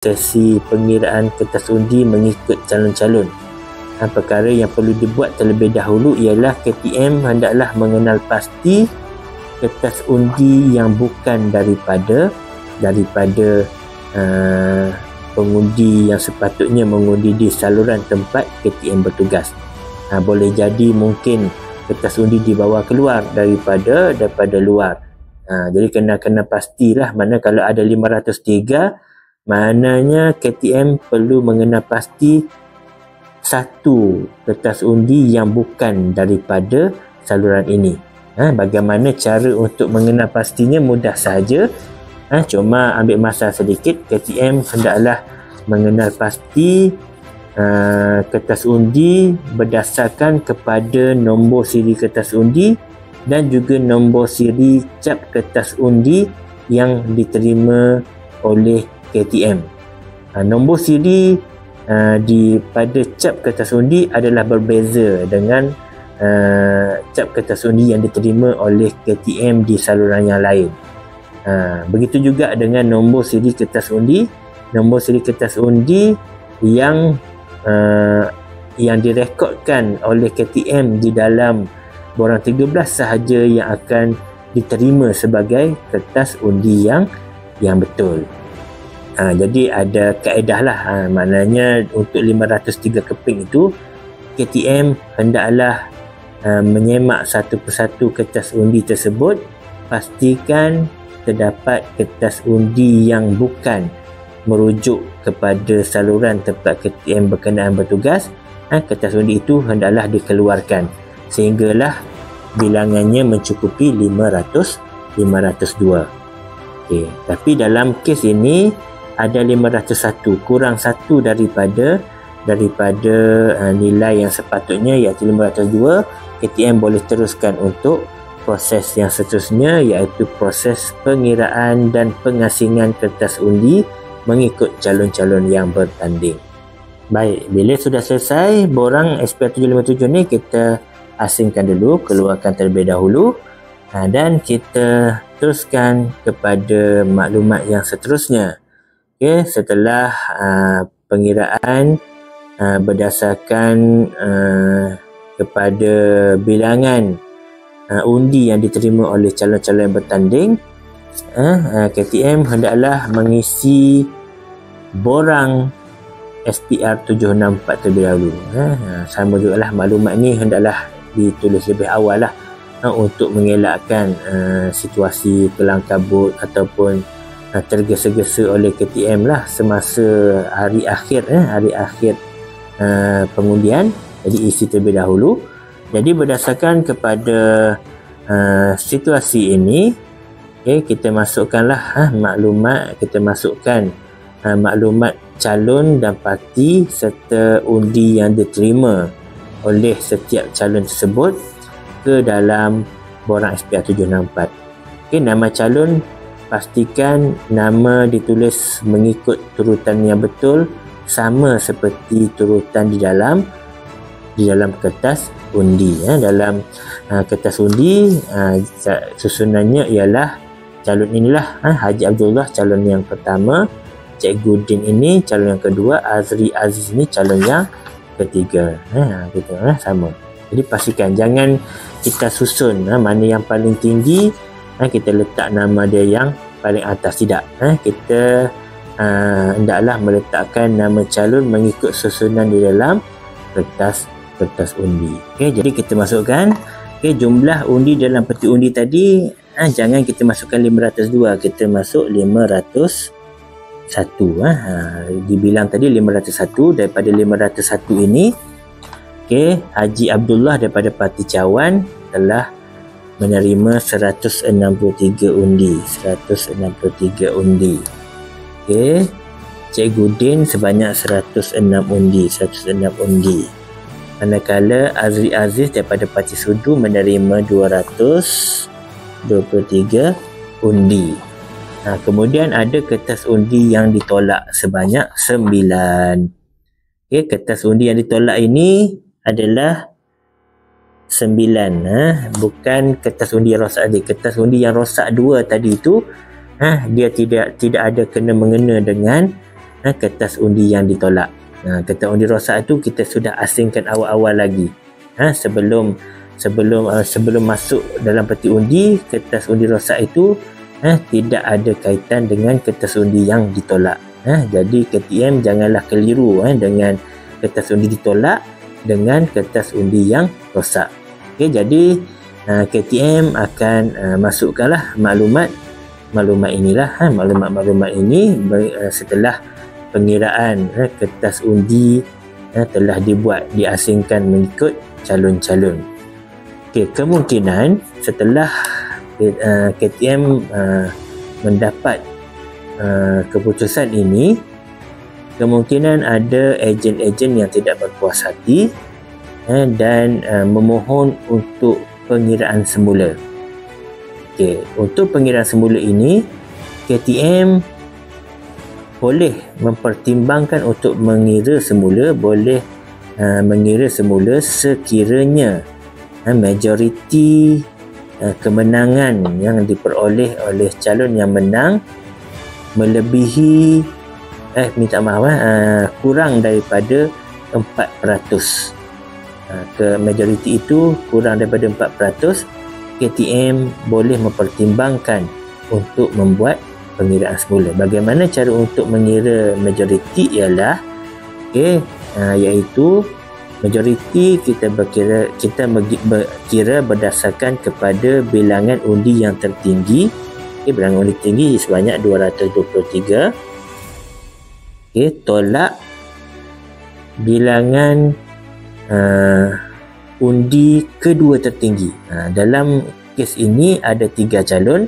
sesi pengiraan kertas undi mengikut calon-calon. Perkara yang perlu dibuat terlebih dahulu ialah KTM hendaklah mengenal pasti kertas undi yang bukan daripada pengundi yang sepatutnya mengundi di saluran tempat KTM bertugas. Boleh jadi mungkin kertas undi dibawa keluar daripada luar. Jadi kena pastilah, mana kalau ada 503, maknanya KTM perlu mengenal pasti satu kertas undi yang bukan daripada saluran ini. Bagaimana cara untuk mengenal pastinya? Mudah sahaja. Cuma ambil masa sedikit. KTM hendaklah mengenal pasti kertas undi berdasarkan kepada nombor siri kertas undi dan juga nombor siri cap kertas undi yang diterima oleh KTM. Nombor siri pada cap kertas undi adalah berbeza dengan cap kertas undi yang diterima oleh KTM di saluran yang lain. Begitu juga dengan nombor siri kertas undi. Nombor siri kertas undi yang direkodkan oleh KTM di dalam borang 13 sahaja yang akan diterima sebagai kertas undi yang betul. Jadi ada kaedah lah. Maknanya untuk 503 keping itu KTM hendaklah menyemak satu persatu kertas undi tersebut, pastikan terdapat kertas undi yang bukan merujuk kepada saluran tempat KTM berkenaan bertugas. Kertas undi itu hendaklah dikeluarkan sehinggalah bilangannya mencukupi 502. Okay. Tapi dalam kes ini ada 501, kurang satu daripada nilai yang sepatutnya, iaitu 502. KTM boleh teruskan untuk proses yang seterusnya, iaitu proses pengiraan dan pengasingan kertas undi mengikut calon-calon yang bertanding. Baik, bila sudah selesai borang SPR 757 ni, kita asingkan dulu, keluarkan terlebih dahulu, dan kita teruskan kepada maklumat yang seterusnya. Okay, setelah pengiraan berdasarkan kepada bilangan undi yang diterima oleh calon-calon yang bertanding, KTM hendaklah mengisi borang SPR 764 terlebih dahulu. Sama juga lah, maklumat ni hendaklah ditulis lebih awal lah, untuk mengelakkan situasi kelang kabut ataupun tergesa-gesa oleh KTM lah semasa hari akhir pengundian. Jadi isi terlebih dahulu. Jadi berdasarkan kepada situasi ini, kita masukkanlah maklumat calon dan parti serta undi yang diterima oleh setiap calon tersebut ke dalam borang SPR 764. Nama calon, pastikan nama ditulis mengikut turutan yang betul, sama seperti turutan di dalam kertas undi. Dalam kertas undi, susunannya ialah calon inilah, Haji Abdullah calon yang pertama, Cikgu Din ini calon yang kedua, Azri Aziz ini calon yang ketiga. Sama. Jadi pastikan jangan kita susun mana yang paling tinggi, kita letak nama dia yang paling atas. Tidak. Kita hendaklah meletakkan nama calon mengikut susunan di dalam kertas undi. Jadi kita masukkan jumlah undi dalam peti undi tadi. Jangan kita masukkan 502, kita masuk 501. Dibilang tadi 501. Daripada 501 ini, Haji Abdullah daripada Parti Cawan telah menerima 163 undi. Cikgu Din sebanyak 106 undi. Manakala Azri Aziz daripada Parti Sudu menerima 223 undi. Kemudian ada kertas undi yang ditolak sebanyak 9. Kertas undi yang ditolak ini adalah 9. Bukan kertas undi yang rosak tadi. Kertas undi yang rosak 2 tadi itu, dia tidak ada kena mengena dengan kertas undi yang ditolak. Kertas undi rosak itu kita sudah asingkan awal-awal lagi. Sebelum masuk dalam peti undi, kertas undi rosak itu tidak ada kaitan dengan kertas undi yang ditolak. Jadi KTM janganlah keliru dengan kertas undi ditolak dengan kertas undi yang rosak. Okey, jadi KTM akan masukkanlah maklumat inilah, maklumat ini setelah pengiraan kertas undi telah diasingkan mengikut calon-calon. Okey, kemungkinan setelah KTM mendapat keputusan ini, kemungkinan ada ejen-ejen yang tidak berpuas hati dan memohon untuk pengiraan semula. Okey, untuk pengiraan semula ini KTM boleh mempertimbangkan untuk mengira semula, sekiranya majoriti kemenangan yang diperoleh oleh calon yang menang melebihi kurang daripada 4%. Majoriti itu kurang daripada 4%, KTM boleh mempertimbangkan untuk membuat pengiraan semula. Bagaimana cara untuk mengira majoriti ialah iaitu majoriti kita berkira berdasarkan kepada bilangan undi yang tertinggi. Bilangan undi tinggi sebanyak 223. Tolak bilangan undi kedua tertinggi. Dalam kes ini ada 3 calon.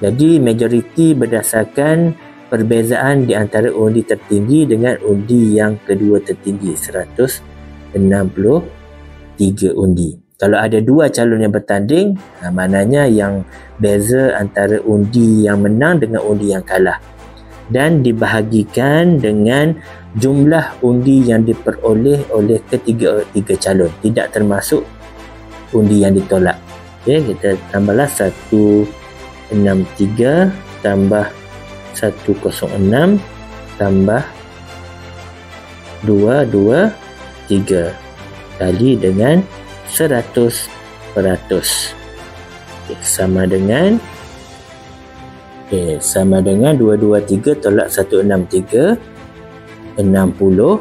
Jadi majoriti berdasarkan perbezaan di antara undi tertinggi dengan undi yang kedua tertinggi, 163 undi. Kalau ada 2 calon yang bertanding, maknanya yang beza antara undi yang menang dengan undi yang kalah, dan dibahagikan dengan jumlah undi yang diperoleh oleh ketiga calon, tidak termasuk undi yang ditolak. Kita tambahlah 163 tambah 106 tambah 223 kali dengan 100%. Sama dengan 223 tolak 163, 60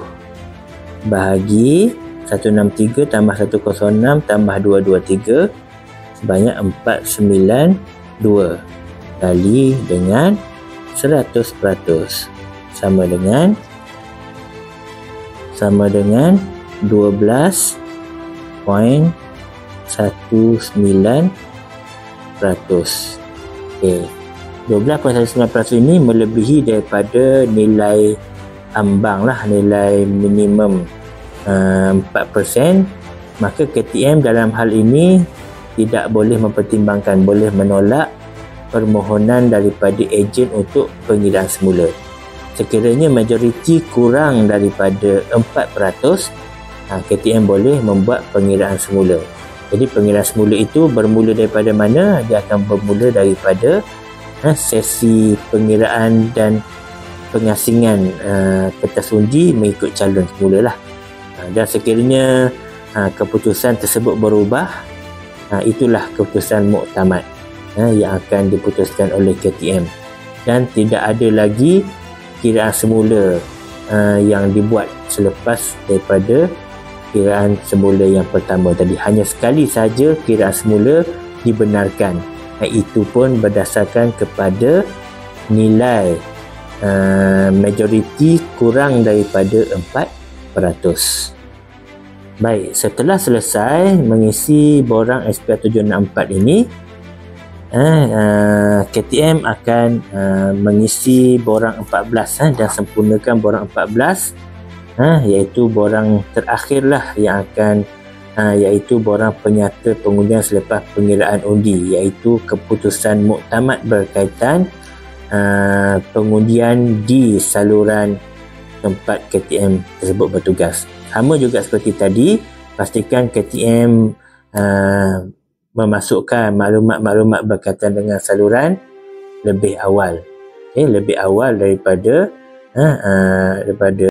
bahagi 163 tambah 106 tambah 223 sebanyak 492 kali dengan 100% sama dengan 12.19%. 12.19% ini melebihi daripada nilai ambang nilai minimum 4%. Maka KTM dalam hal ini tidak boleh mempertimbangkan, boleh menolak permohonan daripada ejen untuk pengiraan semula. Sekiranya majoriti kurang daripada 4%, KTM boleh membuat pengiraan semula. Jadi pengiraan semula itu bermula daripada mana? Dia akan bermula daripada sesi pengiraan dan pengasingan kertas undi mengikut calon semula lah. Dan sekiranya keputusan tersebut berubah, itulah keputusan muktamad yang akan diputuskan oleh KTM, dan tidak ada lagi kiraan semula yang dibuat selepas daripada kiraan semula yang pertama tadi. Hanya sekali saja kiraan semula dibenarkan, itu pun berdasarkan kepada nilai majoriti kurang daripada 4%. Baik, setelah selesai mengisi borang SPR764 ini, KTM akan mengisi borang 14 dan sempurnakan borang 14, iaitu borang terakhirlah yang akan iaitu borang penyata pengundian selepas pengiraan undi, iaitu keputusan muktamad berkaitan pengundian di saluran tempat KTM tersebut bertugas. Sama juga seperti tadi, pastikan KTM memasukkan maklumat-maklumat berkaitan dengan saluran lebih awal. Lebih awal daripada daripada